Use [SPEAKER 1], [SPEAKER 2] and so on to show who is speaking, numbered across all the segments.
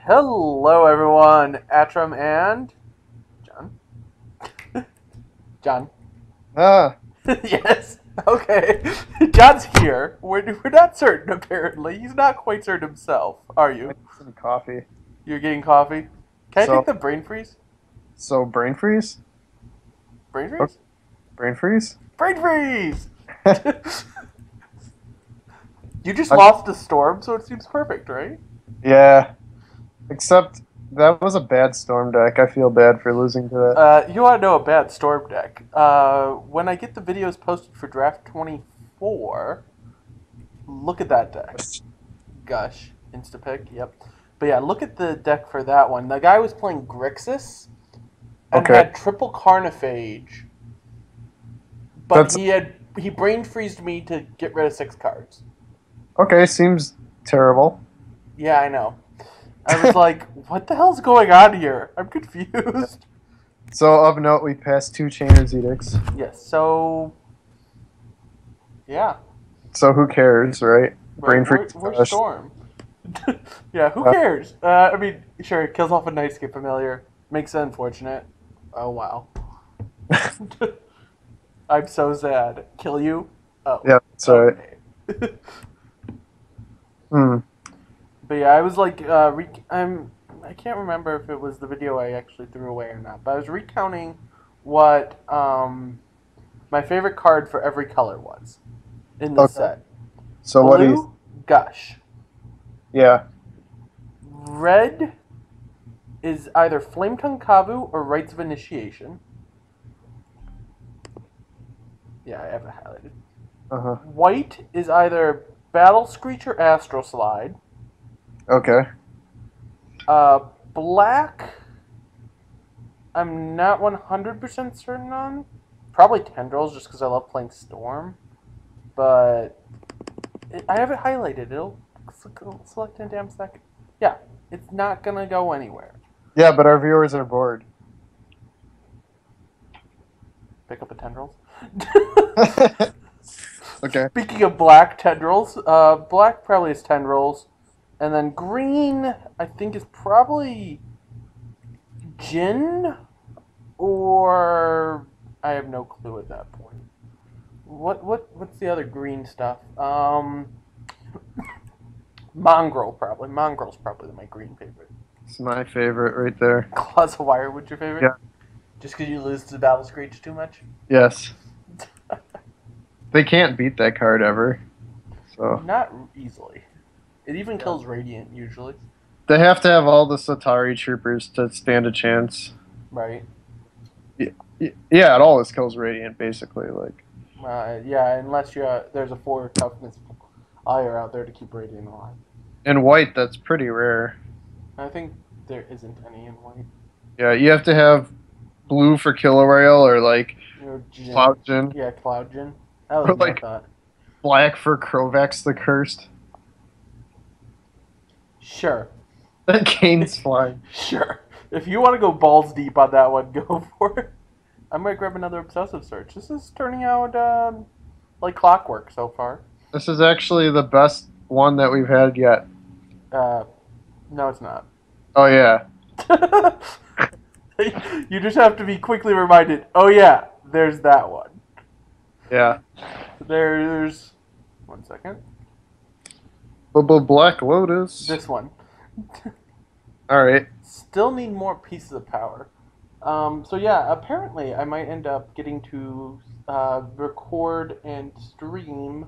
[SPEAKER 1] Hello, everyone. Atram and John. John.
[SPEAKER 2] Ah,
[SPEAKER 1] Yes. Okay. John's here. We're not certain. Apparently, he's not quite certain himself. Are
[SPEAKER 2] I
[SPEAKER 1] you?
[SPEAKER 2] need some coffee.
[SPEAKER 1] You're getting coffee. Can I take
[SPEAKER 2] So,
[SPEAKER 1] the brain freeze?
[SPEAKER 2] so brain freeze?
[SPEAKER 1] Brain
[SPEAKER 2] Oh,
[SPEAKER 1] freeze?
[SPEAKER 2] brain freeze?
[SPEAKER 1] Brain freeze! You just
[SPEAKER 2] I-
[SPEAKER 1] lost a storm, so it seems perfect, right?
[SPEAKER 2] yeah, except that was a bad storm deck. I feel bad for losing to that.
[SPEAKER 1] You want to know a bad storm deck? When I get the videos posted for Draft 24, look at that deck. Gush. Instapick, yep. But yeah, look at the deck for that one. The guy was playing Grixis and
[SPEAKER 2] Okay,
[SPEAKER 1] had triple Carnophage, but
[SPEAKER 2] that's
[SPEAKER 1] he brain freezed me to get rid of 6 cards.
[SPEAKER 2] okay. Seems terrible.
[SPEAKER 1] Yeah, I know. I was like, what the hell's going on here? I'm confused.
[SPEAKER 2] So, of note, we passed 2 Chainer's Edicts.
[SPEAKER 1] Yes, so yeah.
[SPEAKER 2] So, who cares, right? Brain freeze.
[SPEAKER 1] We're Storm. Yeah, who
[SPEAKER 2] Uh,
[SPEAKER 1] cares? I mean, sure, it kills off a Nightscape Familiar. Makes it unfortunate. Oh, wow. I'm so sad. Kill you? Oh.
[SPEAKER 2] yeah, that's right.
[SPEAKER 1] Okay.
[SPEAKER 2] Hmm.
[SPEAKER 1] But yeah, I was like, I can't remember if it was the video I actually threw away or not, but I was recounting what my favorite card for every color was in the
[SPEAKER 2] Okay.
[SPEAKER 1] set.
[SPEAKER 2] So, what do you?
[SPEAKER 1] Gush.
[SPEAKER 2] Yeah.
[SPEAKER 1] Red is either Flametongue Kavu or Rites of Initiation. Yeah, I have it highlighted.
[SPEAKER 2] Uh-huh.
[SPEAKER 1] White is either Battle Screech or Astral Slide.
[SPEAKER 2] Okay.
[SPEAKER 1] Black, I'm not 100% certain on. Probably Tendrils, just because I love playing Storm. But I have it highlighted. It'll select in a damn second. Yeah, it's not going to go anywhere.
[SPEAKER 2] Yeah, but our viewers are bored.
[SPEAKER 1] Pick up a Tendrils.
[SPEAKER 2] Okay.
[SPEAKER 1] Speaking of black Tendrils, black probably is Tendrils. And then green, I think, is probably Jin, or I have no clue at that point. What's the other green stuff? Mongrel probably. Mongrel's probably my green favorite.
[SPEAKER 2] It's my favorite right there.
[SPEAKER 1] Claws of Wire, what's your favorite?
[SPEAKER 2] Yeah.
[SPEAKER 1] Just because you lose to Battle Screech too much?
[SPEAKER 2] Yes. They can't beat that card ever. So
[SPEAKER 1] Not easily. It even kills Radiant usually.
[SPEAKER 2] they have to have all the Satari troopers to stand a chance.
[SPEAKER 1] Right.
[SPEAKER 2] Yeah, it always kills Radiant basically. Like
[SPEAKER 1] Yeah, unless there's a 4 toughness Ire out there to keep Radiant alive.
[SPEAKER 2] in white, that's pretty rare.
[SPEAKER 1] I think there isn't any in white.
[SPEAKER 2] Yeah, you have to have blue for Killer Whale or like
[SPEAKER 1] Jin.
[SPEAKER 2] Cloud Jin,
[SPEAKER 1] Yeah, Cloud Jin. That was
[SPEAKER 2] Or
[SPEAKER 1] my
[SPEAKER 2] like-
[SPEAKER 1] thought.
[SPEAKER 2] black for Krovax the Cursed.
[SPEAKER 1] Sure.
[SPEAKER 2] That gains flying.
[SPEAKER 1] Sure. If you want to go balls deep on that one, go for it. I might grab another Obsessive Search. This is turning out like clockwork so far.
[SPEAKER 2] This is actually the best one that we've had yet.
[SPEAKER 1] No, it's not.
[SPEAKER 2] Oh yeah.
[SPEAKER 1] You just have to be quickly reminded, oh yeah, there's that one.
[SPEAKER 2] Yeah.
[SPEAKER 1] There's... One second.
[SPEAKER 2] Black Lotus.
[SPEAKER 1] This one.
[SPEAKER 2] Alright.
[SPEAKER 1] Still need more pieces of power. So yeah, apparently I might end up getting to record and stream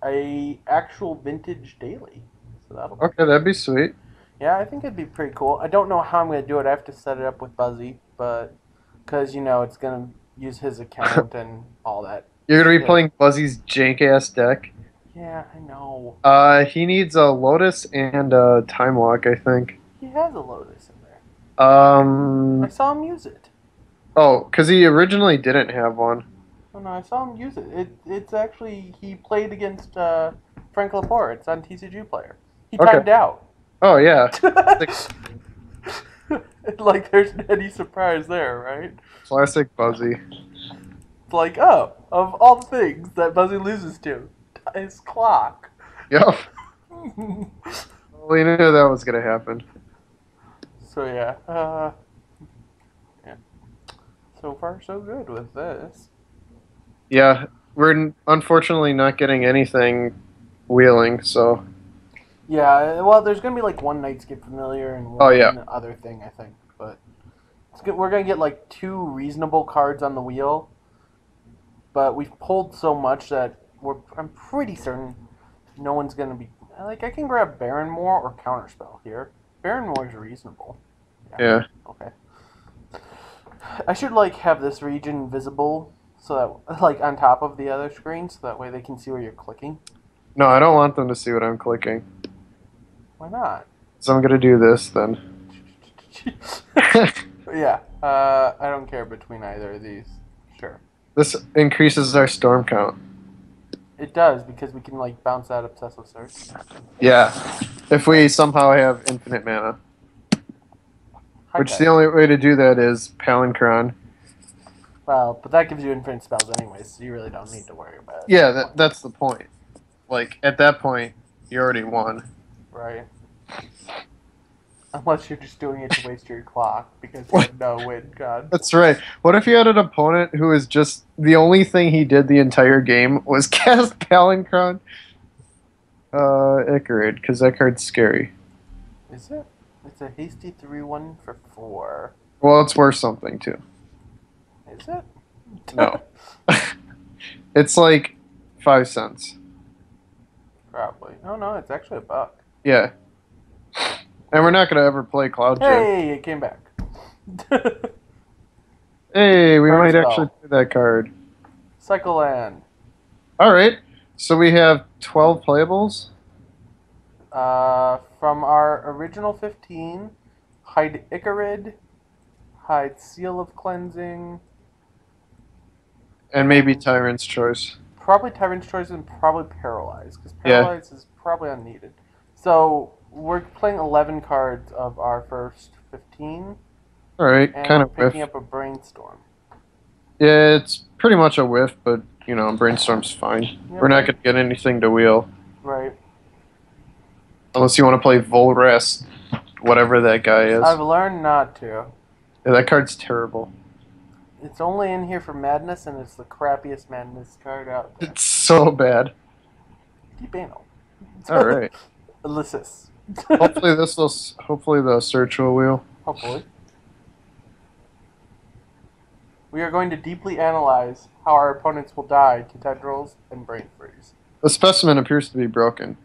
[SPEAKER 1] a actual vintage daily. So that'll be
[SPEAKER 2] Okay, that'd be sweet.
[SPEAKER 1] Yeah, I think it'd be pretty cool. I don't know how I'm going to do it. I have to set it up with Buzzy, but because, it's going to use his account and all that.
[SPEAKER 2] You're gonna be
[SPEAKER 1] shit.
[SPEAKER 2] playing Buzzy's jank-ass deck.
[SPEAKER 1] Yeah, I know.
[SPEAKER 2] He needs a Lotus and a Time Walk, I think.
[SPEAKER 1] He has a Lotus in there. I saw him use it.
[SPEAKER 2] Oh, because he originally didn't have one.
[SPEAKER 1] Oh, no, I saw him use it. It's actually, he played against Frank Lepore. It's on TCG Player. He
[SPEAKER 2] Okay.
[SPEAKER 1] timed out.
[SPEAKER 2] Oh, yeah.
[SPEAKER 1] Like, there's any surprise there, right?
[SPEAKER 2] Classic Buzzy.
[SPEAKER 1] It's like, oh, of all the things that Buzzy loses to, his clock.
[SPEAKER 2] Yep. We knew that was gonna happen.
[SPEAKER 1] So yeah. So far so good with this.
[SPEAKER 2] Yeah, we're unfortunately not getting anything wheeling, so.
[SPEAKER 1] Yeah, well, there's gonna be like one Nightscape Familiar and
[SPEAKER 2] Oh, yeah.
[SPEAKER 1] one other thing, I think, but we're gonna get like two reasonable cards on the wheel, but we've pulled so much that I'm pretty certain no one's gonna be like. I can grab Barrenmore or Counterspell here. Barrenmore is reasonable.
[SPEAKER 2] Yeah.
[SPEAKER 1] Okay. I should like have this region visible so that like on top of the other screen, so that way they can see where you're clicking.
[SPEAKER 2] No, I don't want them to see what I'm clicking.
[SPEAKER 1] Why not?
[SPEAKER 2] So I'm gonna do this then.
[SPEAKER 1] Yeah. I don't care between either of these. Sure.
[SPEAKER 2] This increases our storm count.
[SPEAKER 1] It does because we can like bounce that obsessive search.
[SPEAKER 2] Yeah. If we somehow have infinite mana. Which the only way to do that is Palinchron.
[SPEAKER 1] Well, but that gives you infinite spells anyways, so you really don't need to worry about it.
[SPEAKER 2] Yeah, that's the point. Like, at that point, you already won.
[SPEAKER 1] Right. Unless you're just doing it to waste your clock because you have no win con.
[SPEAKER 2] That's right. What if you had an opponent who is just the only thing he did the entire game was cast Palinchron? Icarid, because that card's scary.
[SPEAKER 1] Is it? It's a hasty 3/1 for 4.
[SPEAKER 2] Well, it's worth something too.
[SPEAKER 1] Is it?
[SPEAKER 2] No. It's like 5 cents.
[SPEAKER 1] Probably. Oh no, it's actually $1.
[SPEAKER 2] Yeah. And we're not going to ever play Cloud Gem.
[SPEAKER 1] Hey, it came back.
[SPEAKER 2] Hey, we
[SPEAKER 1] Burn
[SPEAKER 2] might
[SPEAKER 1] spell.
[SPEAKER 2] actually play that card.
[SPEAKER 1] Cycle land.
[SPEAKER 2] Alright. So we have 12 playables.
[SPEAKER 1] From our original 15, hide Icarid, hide Seal of Cleansing,
[SPEAKER 2] And maybe Tyrant's Choice.
[SPEAKER 1] probably Tyrant's Choice, and probably Paralyze, because
[SPEAKER 2] Yeah.
[SPEAKER 1] Paralyze is probably unneeded. So we're playing 11 cards of our first 15,
[SPEAKER 2] Alright,
[SPEAKER 1] and
[SPEAKER 2] kind
[SPEAKER 1] we're
[SPEAKER 2] of whiff.
[SPEAKER 1] picking up a Brainstorm.
[SPEAKER 2] Yeah, it's pretty much a whiff, but, you know, Brainstorm's fine.
[SPEAKER 1] Yeah,
[SPEAKER 2] We're not going to get anything to wheel.
[SPEAKER 1] Right.
[SPEAKER 2] Unless you want to play Volrest, whatever that guy is.
[SPEAKER 1] I've learned not to.
[SPEAKER 2] Yeah, that card's terrible.
[SPEAKER 1] It's only in here for Madness, and it's the crappiest Madness card out there.
[SPEAKER 2] It's so bad.
[SPEAKER 1] Deep Anal.
[SPEAKER 2] Alright.
[SPEAKER 1] Ulysses.
[SPEAKER 2] Hopefully hopefully the search will wheel.
[SPEAKER 1] Hopefully. We are going to deeply analyze how our opponents will die to tendrils and brain freeze.
[SPEAKER 2] The specimen appears to be broken.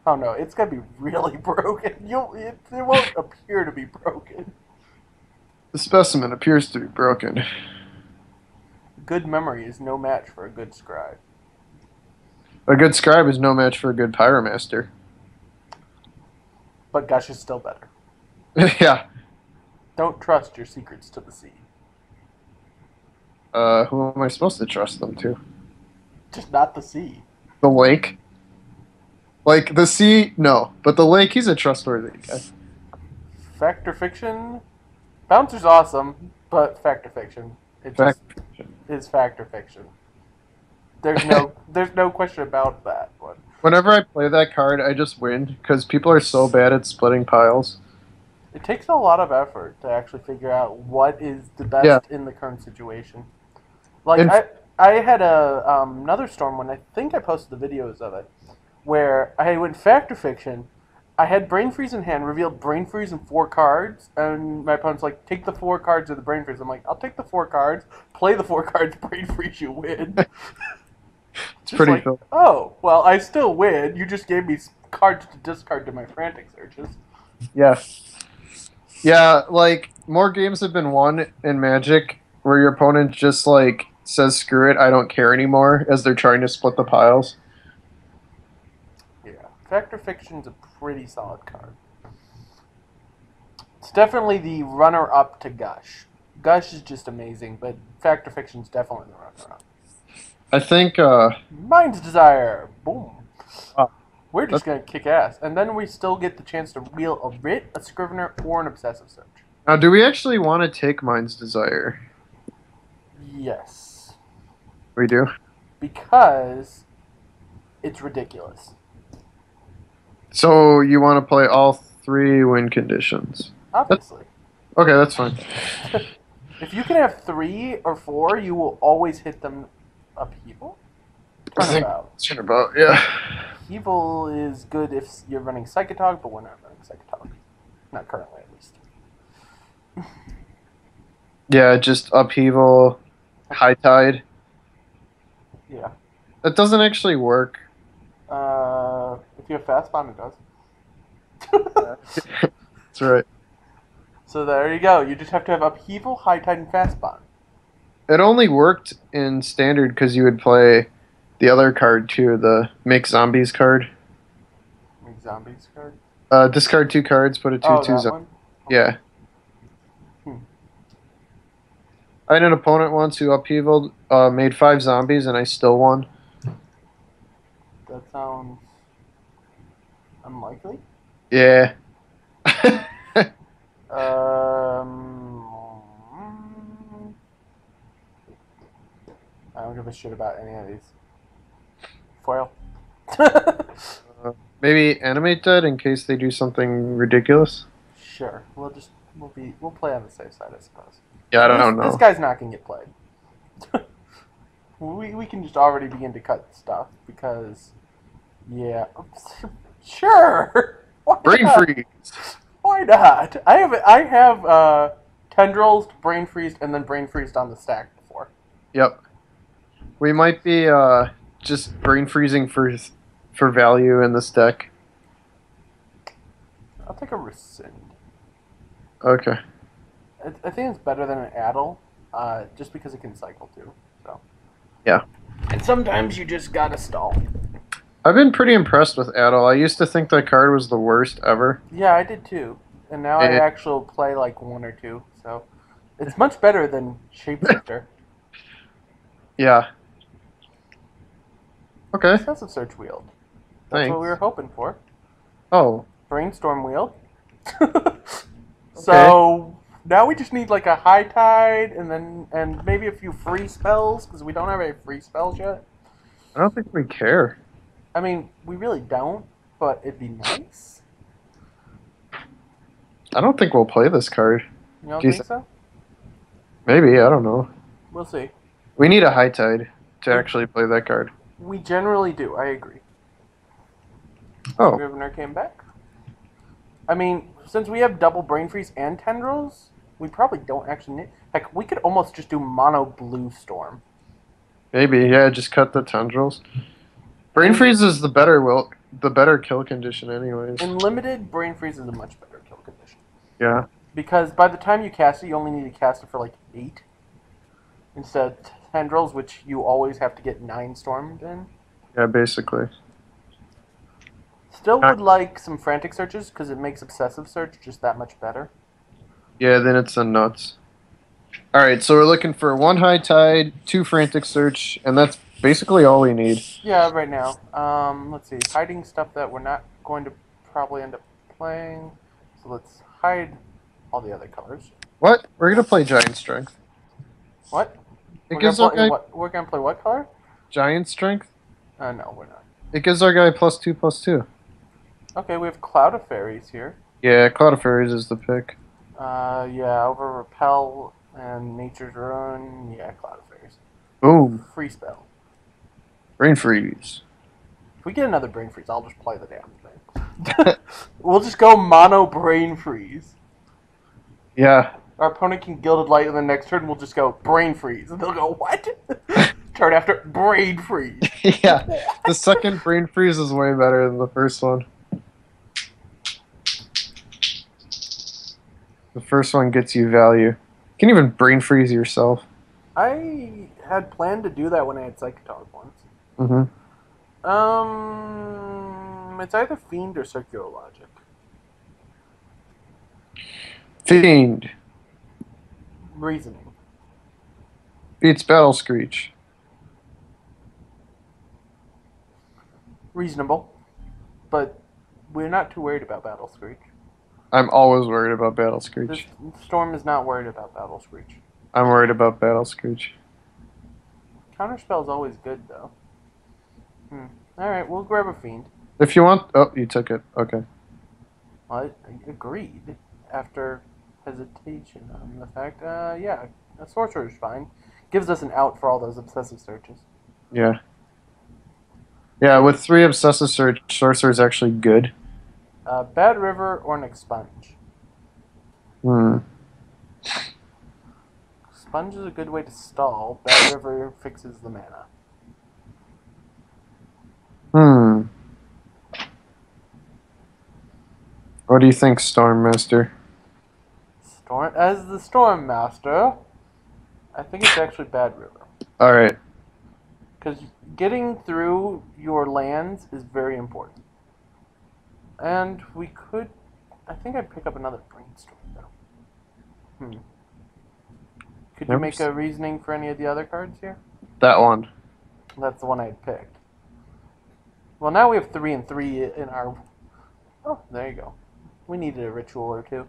[SPEAKER 1] Oh no, it's gonna be really broken. It won't appear to be broken.
[SPEAKER 2] The specimen appears to be broken.
[SPEAKER 1] Good memory is no match for a good scribe.
[SPEAKER 2] A good scribe is no match for a good pyromaster.
[SPEAKER 1] But Gush is still better.
[SPEAKER 2] Yeah.
[SPEAKER 1] Don't trust your secrets to the sea.
[SPEAKER 2] Who am I supposed to trust them to?
[SPEAKER 1] Just not the sea.
[SPEAKER 2] The lake? Like, the sea, no. But the lake, he's a trustworthy guy.
[SPEAKER 1] Fact or fiction? Bouncer's awesome, but fact or fiction. It
[SPEAKER 2] Fact
[SPEAKER 1] just is fact or fiction. There's no question about that one.
[SPEAKER 2] Whenever I play that card, I just win, because people are so bad at splitting piles.
[SPEAKER 1] It takes a lot of effort to actually figure out what is the best in the current situation. Like, I had another storm when I think I posted the videos of it, where I went fact or fiction. I had Brain Freeze in hand, revealed Brain Freeze in 4 cards, and my opponent's like, take the 4 cards of the Brain Freeze. I'm like, I'll take the 4 cards, play the 4 cards, Brain Freeze, you win.
[SPEAKER 2] It's pretty
[SPEAKER 1] like,
[SPEAKER 2] cool.
[SPEAKER 1] oh, well, I still win. You just gave me cards to discard to my frantic searches.
[SPEAKER 2] Yeah. Yeah, like, more games have been won in Magic where your opponent just, like, says, screw it, I don't care anymore, as they're trying to split the piles.
[SPEAKER 1] Yeah. Fact or Fiction's a pretty solid card. It's definitely the runner-up to Gush. Gush is just amazing, but Fact or Fiction's definitely the runner-up.
[SPEAKER 2] I think,
[SPEAKER 1] Mind's Desire! Boom.
[SPEAKER 2] Wow.
[SPEAKER 1] We're just going to kick ass. And then we still get the chance to wheel a Writ, a Scrivener, or an Obsessive Search.
[SPEAKER 2] now, do we actually want to take Mind's Desire?
[SPEAKER 1] Yes.
[SPEAKER 2] We do?
[SPEAKER 1] Because it's ridiculous.
[SPEAKER 2] So, you want to play all 3 win conditions?
[SPEAKER 1] Obviously.
[SPEAKER 2] Okay, that's fine.
[SPEAKER 1] If you can have 3 or 4, you will always hit them upheaval.
[SPEAKER 2] I think
[SPEAKER 1] Turnabout.
[SPEAKER 2] turnabout, yeah.
[SPEAKER 1] Upheaval is good if you're running Psychotog, but we're not running Psychotog. Not currently, at least.
[SPEAKER 2] Yeah, just upheaval, high tide.
[SPEAKER 1] Yeah.
[SPEAKER 2] That doesn't actually work.
[SPEAKER 1] If you have fast spawn, it does.
[SPEAKER 2] That's right.
[SPEAKER 1] So there you go. You just have to have upheaval, high tide, and fast spawn.
[SPEAKER 2] It only worked in standard because you would play the other card too, the make zombies card.
[SPEAKER 1] Make zombies card.
[SPEAKER 2] Discard 2 cards, put a
[SPEAKER 1] Oh,
[SPEAKER 2] 2/2
[SPEAKER 1] that
[SPEAKER 2] zombie.
[SPEAKER 1] one. Okay.
[SPEAKER 2] Yeah. I had an opponent once who upheavaled, made 5 zombies, and I still won.
[SPEAKER 1] That sounds unlikely.
[SPEAKER 2] Yeah.
[SPEAKER 1] I don't give a shit about any of these. Foil.
[SPEAKER 2] Maybe animate that in case they do something ridiculous.
[SPEAKER 1] Sure. We'll play on the safe side, I suppose.
[SPEAKER 2] Yeah, I
[SPEAKER 1] So
[SPEAKER 2] don't
[SPEAKER 1] this
[SPEAKER 2] know.
[SPEAKER 1] guy's not gonna get played. we can just already begin to cut stuff because yeah. Sure. Why
[SPEAKER 2] Brain
[SPEAKER 1] not?
[SPEAKER 2] freeze.
[SPEAKER 1] Why not? I have tendrils, brain freezed, and then brain freezed on the stack before.
[SPEAKER 2] Yep. We might be just brain freezing for value in this deck.
[SPEAKER 1] I'll take a rescind.
[SPEAKER 2] Okay.
[SPEAKER 1] I think it's better than an addle, just because it can cycle too. So.
[SPEAKER 2] Yeah.
[SPEAKER 1] And sometimes you just gotta stall.
[SPEAKER 2] I've been pretty impressed with Adel. I used to think that card was the worst ever.
[SPEAKER 1] Yeah, I did too. And now I actually play like 1 or 2, so it's much better than Shapeshifter.
[SPEAKER 2] Yeah. Okay.
[SPEAKER 1] Excessive Search Wield. That's
[SPEAKER 2] Thanks.
[SPEAKER 1] what we were hoping for.
[SPEAKER 2] Oh.
[SPEAKER 1] Brainstorm Wield. So now we just need like a High Tide and maybe a few free spells because we don't have any free spells yet.
[SPEAKER 2] I don't think we care.
[SPEAKER 1] I mean, we really don't, but it'd be nice.
[SPEAKER 2] I don't think we'll play this card.
[SPEAKER 1] You don't
[SPEAKER 2] Do you
[SPEAKER 1] think so?
[SPEAKER 2] Maybe, I don't know.
[SPEAKER 1] We'll see.
[SPEAKER 2] We need a high tide to actually play that card.
[SPEAKER 1] We generally do. I agree.
[SPEAKER 2] Oh.
[SPEAKER 1] Scrivener came back. I mean, since we have double Brain Freeze and Tendrils, we probably don't actually need... Heck, we could almost just do mono Blue Storm.
[SPEAKER 2] Maybe, yeah, just cut the tendrils. Brain freeze is the better kill condition anyways.
[SPEAKER 1] In limited, Brain Freeze is a much better kill condition.
[SPEAKER 2] Yeah.
[SPEAKER 1] Because by the time you cast it, you only need to cast it for like 8. Instead of Tendrils, which you always have to get 9 stormed in.
[SPEAKER 2] Yeah, basically.
[SPEAKER 1] Still would like some Frantic Searches, because it makes Obsessive Search just that much better.
[SPEAKER 2] Yeah, then it's a nuts. Alright, so we're looking for 1 high tide, 2 frantic search, and that's basically all we need.
[SPEAKER 1] Yeah, right now. Let's see. Hiding stuff that we're not going to probably end up playing. So let's hide all the other colors.
[SPEAKER 2] What? We're gonna play Giant Strength.
[SPEAKER 1] What?
[SPEAKER 2] It gives our guy
[SPEAKER 1] We're gonna play what color?
[SPEAKER 2] Giant Strength?
[SPEAKER 1] No, we're not.
[SPEAKER 2] It gives our guy +2/+2.
[SPEAKER 1] Okay, we have Cloud of Fairies here.
[SPEAKER 2] Yeah, Cloud of Fairies is the pick.
[SPEAKER 1] Yeah, over Repel and Nature's Ruin. Yeah, Cloud of Fairies.
[SPEAKER 2] Boom.
[SPEAKER 1] Free spell.
[SPEAKER 2] Brain Freeze.
[SPEAKER 1] If we get another Brain Freeze, I'll just play the damn thing. We'll just go mono Brain Freeze.
[SPEAKER 2] Yeah.
[SPEAKER 1] Our opponent can Gilded Light, and the next turn we'll just go Brain Freeze. And they'll go, what? Turn after Brain Freeze.
[SPEAKER 2] Yeah. The second Brain Freeze is way better than the first one. The first one gets you value. You can even Brain Freeze yourself.
[SPEAKER 1] I had planned to do that when I had Psychotog once.
[SPEAKER 2] Mm-hmm.
[SPEAKER 1] It's either Fiend or Circular Logic.
[SPEAKER 2] Fiend.
[SPEAKER 1] Reasoning.
[SPEAKER 2] Beats Battle Screech.
[SPEAKER 1] Reasonable. But we're not too worried about Battle Screech.
[SPEAKER 2] I'm always worried about Battle
[SPEAKER 1] This
[SPEAKER 2] Screech.
[SPEAKER 1] Storm is not worried about Battle Screech.
[SPEAKER 2] I'm worried about Battle Screech.
[SPEAKER 1] Counterspell is always good, though. Alright, we'll grab a Fiend.
[SPEAKER 2] If you want... Oh, you took it. Okay.
[SPEAKER 1] I agreed after hesitation on the fact. Yeah, a sorcerer's fine. Gives us an out for all those obsessive searches.
[SPEAKER 2] Yeah. Yeah, with 3 obsessive search, sorcerer is actually good.
[SPEAKER 1] Bad River or an expunge.
[SPEAKER 2] Hmm.
[SPEAKER 1] Sponge is a good way to stall. Bad River fixes the mana.
[SPEAKER 2] Hmm. What do you think, Storm Master?
[SPEAKER 1] Storm as the Storm Master, I think it's actually Bad River.
[SPEAKER 2] All right.
[SPEAKER 1] Because getting through your lands is very important. And we could... I think I'd pick up another Brainstorm, though. Could you make a reasoning for any of the other cards here?
[SPEAKER 2] That one.
[SPEAKER 1] That's the one I had picked. Well, now we have 3 and 3 in our... Oh, there you go. We needed a ritual or two.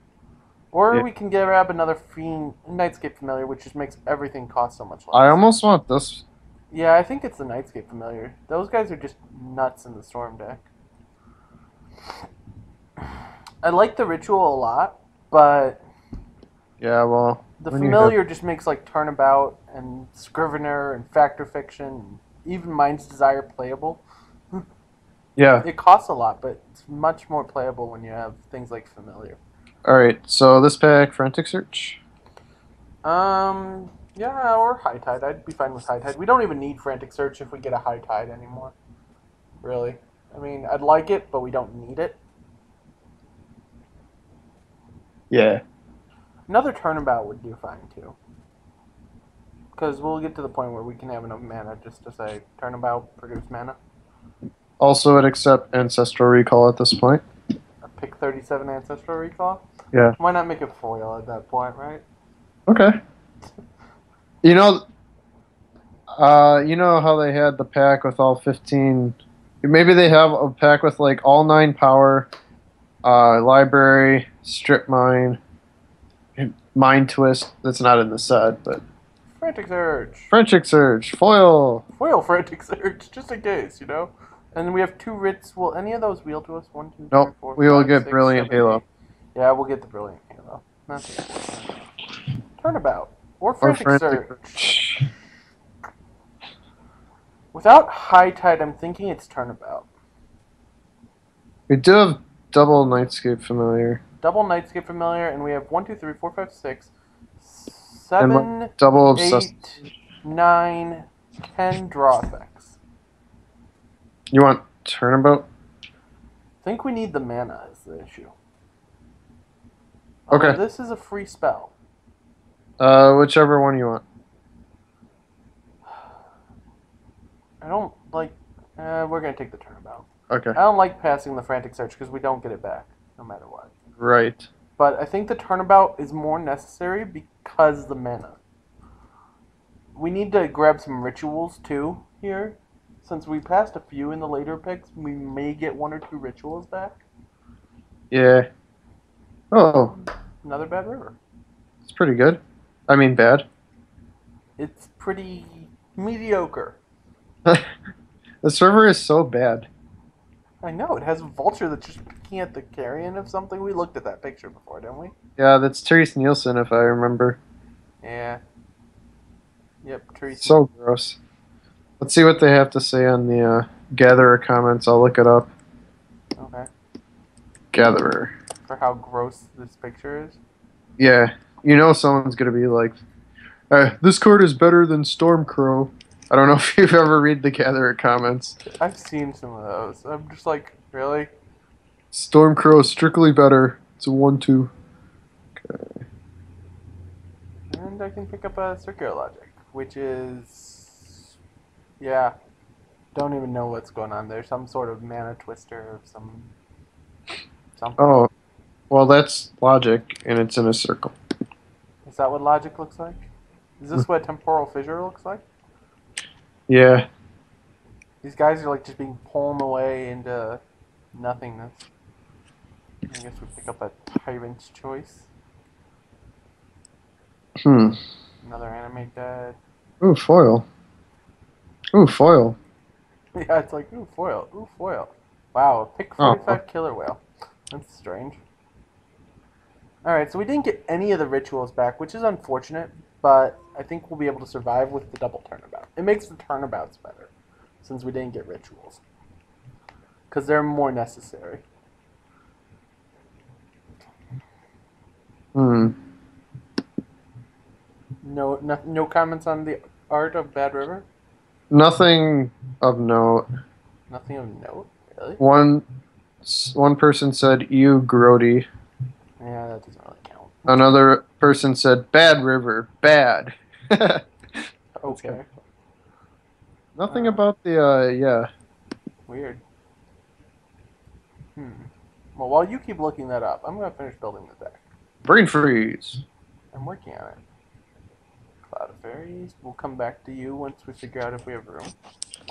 [SPEAKER 1] Or
[SPEAKER 2] Yeah.
[SPEAKER 1] we can grab another Fiend Nightscape Familiar, which just makes everything cost so much less.
[SPEAKER 2] I almost want this.
[SPEAKER 1] Yeah, I think it's the Nightscape Familiar. Those guys are just nuts in the Storm deck. I like the Ritual a lot, but
[SPEAKER 2] Yeah, well.
[SPEAKER 1] the Familiar just makes like Turnabout and Scrivener and Factor Fiction, and even Mind's Desire playable.
[SPEAKER 2] Yeah.
[SPEAKER 1] It costs a lot, but it's much more playable when you have things like Familiar.
[SPEAKER 2] All right. So this pack, Frantic Search.
[SPEAKER 1] Yeah, or High Tide. I'd be fine with High Tide. We don't even need Frantic Search if we get a High Tide anymore. Really. I mean, I'd like it, but we don't need it.
[SPEAKER 2] Yeah.
[SPEAKER 1] Another Turnabout would do fine, too. Because we'll get to the point where we can have enough mana just to say, Turnabout, produce mana.
[SPEAKER 2] Also, it accept Ancestral Recall at this point.
[SPEAKER 1] A pick 37 Ancestral Recall?
[SPEAKER 2] Yeah.
[SPEAKER 1] Why not make it foil at that point, right?
[SPEAKER 2] Okay. You know how they had the pack with all 15. Maybe they have a pack with like all 9 power, library, strip mine, mind twist. That's not in the set, but
[SPEAKER 1] Frantic Surge.
[SPEAKER 2] Frantic Surge, foil.
[SPEAKER 1] Foil Frantic Surge, just in case, you know? And we have 2 writs. Will any of those wheel to us? 1, 2, 3,
[SPEAKER 2] Nope,
[SPEAKER 1] 4,
[SPEAKER 2] we will
[SPEAKER 1] 5,
[SPEAKER 2] get
[SPEAKER 1] 6,
[SPEAKER 2] Brilliant
[SPEAKER 1] 7,
[SPEAKER 2] Halo.
[SPEAKER 1] 8. Yeah, we'll get the Brilliant Halo. That's unfortunate. Turnabout. Or
[SPEAKER 2] Or
[SPEAKER 1] Frantic
[SPEAKER 2] Frantic
[SPEAKER 1] Surge. Without High Tide, I'm thinking it's Turnabout.
[SPEAKER 2] We do have double Nightscape Familiar.
[SPEAKER 1] Double Nightscape Familiar, and we have 1, 2, 3, 4, 5, 6,
[SPEAKER 2] And
[SPEAKER 1] 7,
[SPEAKER 2] double Obsessed.
[SPEAKER 1] 8, 9, 10 draw effects.
[SPEAKER 2] You want Turnabout?
[SPEAKER 1] I think we need the mana is the issue.
[SPEAKER 2] Okay.
[SPEAKER 1] This is a free spell.
[SPEAKER 2] Whichever one you want.
[SPEAKER 1] I don't like... we're going to take the Turnabout.
[SPEAKER 2] Okay.
[SPEAKER 1] I don't like passing the Frantic Search because we don't get it back, no matter what.
[SPEAKER 2] Right.
[SPEAKER 1] But I think the Turnabout is more necessary because the mana. We need to grab some rituals, too, here. Since we passed a few in the later picks, we may get 1 or 2 rituals back.
[SPEAKER 2] Yeah. Oh,
[SPEAKER 1] Another Bad River.
[SPEAKER 2] it's pretty good. I mean, bad.
[SPEAKER 1] It's pretty mediocre.
[SPEAKER 2] The server is so bad.
[SPEAKER 1] I know, it has a vulture that's just picking at the carrion of something. We looked at that picture before, didn't we?
[SPEAKER 2] Yeah, that's Therese Nielsen, if I remember.
[SPEAKER 1] Yeah. Yep, Teresa.
[SPEAKER 2] So gross. Let's see what they have to say on the Gatherer comments. I'll look it up.
[SPEAKER 1] Okay.
[SPEAKER 2] Gatherer.
[SPEAKER 1] For how gross this picture is?
[SPEAKER 2] Yeah. You know someone's going to be like, this card is better than Stormcrow. I don't know if you've ever read the Gatherer comments.
[SPEAKER 1] I've seen some of those. I'm just like, really?
[SPEAKER 2] Stormcrow is strictly better. It's a 1-2. Okay.
[SPEAKER 1] And I can pick up a Circular Logic, which is... Yeah. Don't even know what's going on there. Some sort of mana twister or something.
[SPEAKER 2] Oh, well, that's logic, and it's in a circle.
[SPEAKER 1] Is that what logic looks like? Is this what temporal fissure looks like?
[SPEAKER 2] Yeah.
[SPEAKER 1] These guys are like just being pulled away into nothingness. I guess we pick up a Tyrant's Choice. Another Animate Dead.
[SPEAKER 2] Ooh, foil. Ooh, foil.
[SPEAKER 1] Yeah, it's like, ooh, foil. Ooh, foil. Wow, pick 45 Killer Whale. That's strange. Alright, so we didn't get any of the rituals back, which is unfortunate, but I think we'll be able to survive with the double turnabout. It makes the turnabouts better, since we didn't get rituals. Because they're more necessary.
[SPEAKER 2] Hmm.
[SPEAKER 1] No comments on the art of Bad River?
[SPEAKER 2] Nothing of note.
[SPEAKER 1] Nothing of note, really?
[SPEAKER 2] One person said, "You grody."
[SPEAKER 1] Yeah, that doesn't really count.
[SPEAKER 2] Another person said, "Bad river, bad." That's kind
[SPEAKER 1] Okay.
[SPEAKER 2] of nothing about the yeah.
[SPEAKER 1] Weird. Hmm. Well, while you keep looking that up, I'm going to finish building the deck.
[SPEAKER 2] Brain freeze.
[SPEAKER 1] I'm working on it. Cloud of Fairies. We'll come back to you once we figure out if we have room.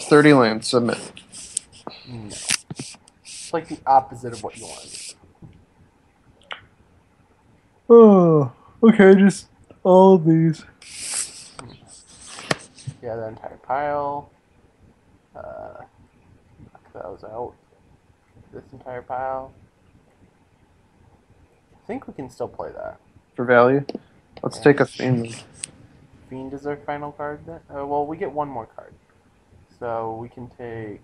[SPEAKER 2] 30 land submit.
[SPEAKER 1] No. It's like the opposite of what you wanted.
[SPEAKER 2] Oh, okay, just all of these.
[SPEAKER 1] Yeah, the entire pile. Knock those out. This entire pile. I think we can still play that.
[SPEAKER 2] For value. Let's
[SPEAKER 1] Yeah.
[SPEAKER 2] take a theme.
[SPEAKER 1] Fiend is our final card then? Well, we get one more card. So we can take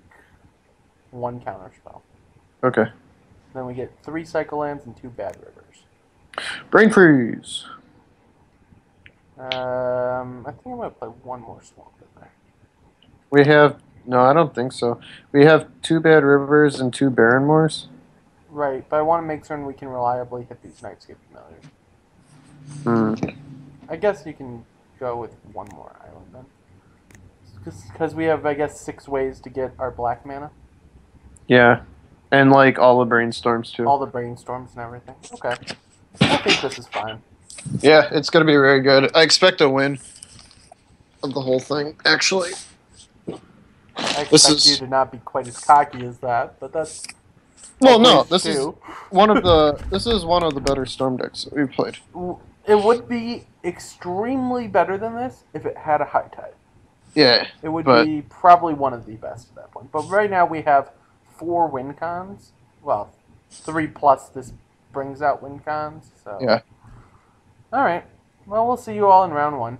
[SPEAKER 1] one counter spell.
[SPEAKER 2] Okay.
[SPEAKER 1] Then we get 3 cycle lands and 2 bad rivers.
[SPEAKER 2] Brain freeze.
[SPEAKER 1] I think I'm going to play one more swamp in there.
[SPEAKER 2] We have no, I don't think so. We have 2 bad rivers and 2 barren moors.
[SPEAKER 1] Right, but I want to make certain we can reliably hit these Nightscape Familiars.
[SPEAKER 2] Hmm.
[SPEAKER 1] I guess you can go with one more island then. Because we have, I guess, 6 ways to get our black mana.
[SPEAKER 2] Yeah, and like all the brainstorms too.
[SPEAKER 1] All the brainstorms and everything. Okay. I think this is fine.
[SPEAKER 2] Yeah, it's gonna be very good. I expect a win of the whole thing. Actually,
[SPEAKER 1] I
[SPEAKER 2] this
[SPEAKER 1] expect you
[SPEAKER 2] is
[SPEAKER 1] to not be quite as cocky as that, but that's
[SPEAKER 2] well, no,
[SPEAKER 1] always
[SPEAKER 2] this is
[SPEAKER 1] too.
[SPEAKER 2] one of the this is one of the better storm decks that we've played.
[SPEAKER 1] It would be extremely better than this if it had a high tide.
[SPEAKER 2] Yeah,
[SPEAKER 1] It would
[SPEAKER 2] but
[SPEAKER 1] be probably one of the best at that point. But right now we have 4 win cons. Well, 3 plus this brings out win cons. So
[SPEAKER 2] yeah.
[SPEAKER 1] all right. Well, we'll see you all in round 1.